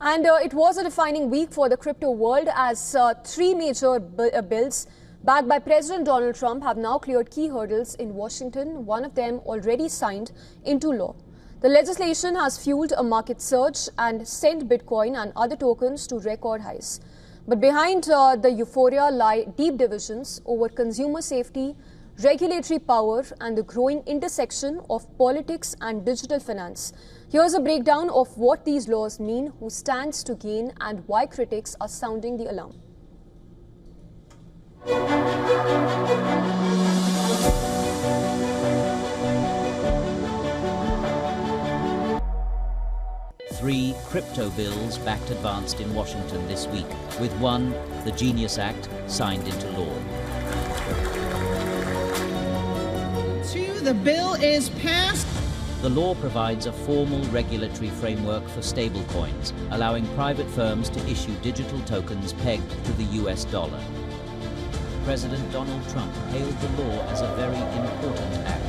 And it was a defining week for the crypto world as three major bills backed by President Donald Trump have now cleared key hurdles in Washington, one of them already signed into law. The legislation has fueled a market surge and sent Bitcoin and other tokens to record highs. But behind the euphoria lie deep divisions over consumer safety, regulatory power, and the growing intersection of politics and digital finance. Here's a breakdown of what these laws mean, who stands to gain, and why critics are sounding the alarm. Three crypto bills backed advanced in Washington this week, with one, the Genius Act, signed into law. Two, the bill is passed. The law provides a formal regulatory framework for stablecoins, allowing private firms to issue digital tokens pegged to the US dollar. President Donald Trump hailed the law as a very important act.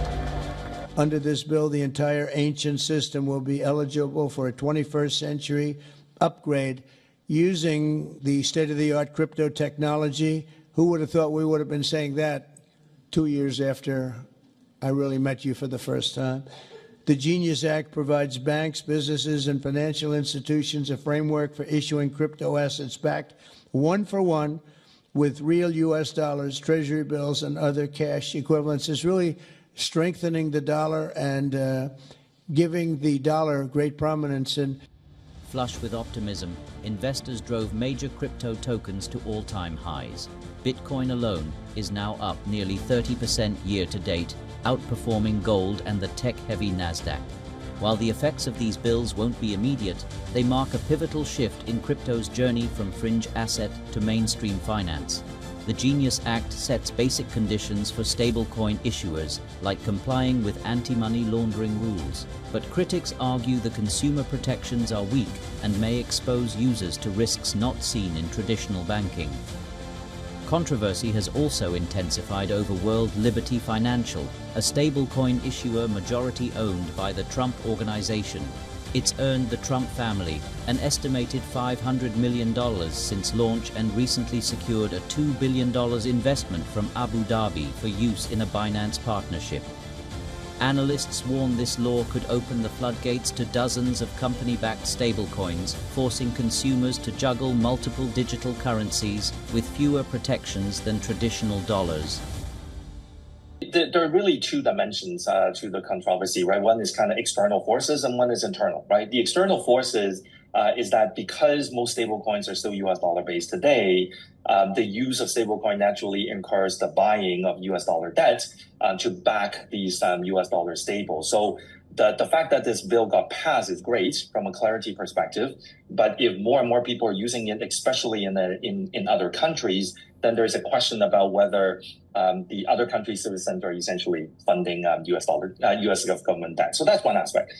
Under this bill, the entire ancient system will be eligible for a 21st century upgrade using the state-of-the-art crypto technology. Who would have thought we would have been saying that 2 years after I really met you for the first time? The Genius Act provides banks, businesses, and financial institutions a framework for issuing crypto assets backed one-for-one with real U.S. dollars, treasury bills, and other cash equivalents. It's really strengthening the dollar and giving the dollar great prominence. And flush with optimism, investors drove major crypto tokens to all-time highs. Bitcoin alone is now up nearly 30% year-to-date, outperforming gold and the tech-heavy Nasdaq. While the effects of these bills won't be immediate, they mark a pivotal shift in crypto's journey from fringe asset to mainstream finance. The Genius Act sets basic conditions for stablecoin issuers, like complying with anti-money laundering rules. But critics argue the consumer protections are weak and may expose users to risks not seen in traditional banking. Controversy has also intensified over World Liberty Financial, a stablecoin issuer majority-owned by the Trump Organization. It's earned the Trump family an estimated $500 million since launch and recently secured a $2 billion investment from Abu Dhabi for use in a Binance partnership. Analysts warn this law could open the floodgates to dozens of company-backed stablecoins, forcing consumers to juggle multiple digital currencies with fewer protections than traditional dollars. There are really two dimensions to the controversy, right? One is kind of external forces and one is internal, right? The external forces is that because most stablecoins are still US dollar based today, the use of stablecoin naturally incurs the buying of US dollar debt to back these US dollar stables. So the fact that this bill got passed is great from a clarity perspective, but if more and more people are using it, especially in other countries, then there's a question about whether the other countries' citizens are essentially funding US government debt. So that's one aspect.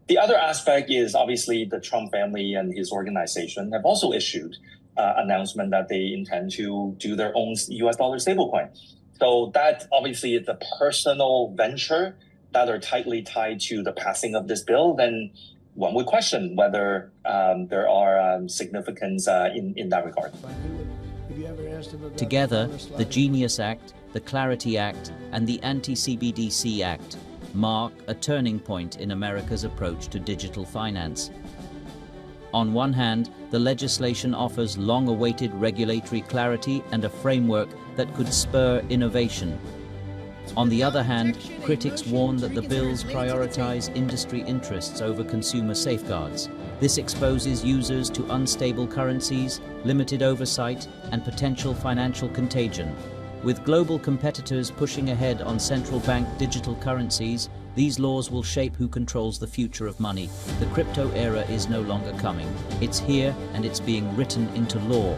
The other aspect is obviously the Trump family and his organization have also issued announcement that they intend to do their own US dollar stablecoin. So that obviously is a personal venture that are tightly tied to the passing of this bill. Then one would question whether there are significance in that regard. Together, the Genius Act, the Clarity Act, and the Anti-CBDC Act mark a turning point in America's approach to digital finance. On one hand, the legislation offers long-awaited regulatory clarity and a framework that could spur innovation. On the other hand, critics warn that the bills prioritize industry interests over consumer safeguards. This exposes users to unstable currencies, limited oversight, and potential financial contagion. With global competitors pushing ahead on central bank digital currencies, these laws will shape who controls the future of money. The crypto era is no longer coming. It's here and it's being written into law.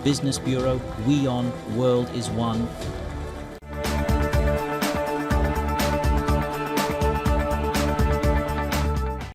Business Bureau, WION The World is one.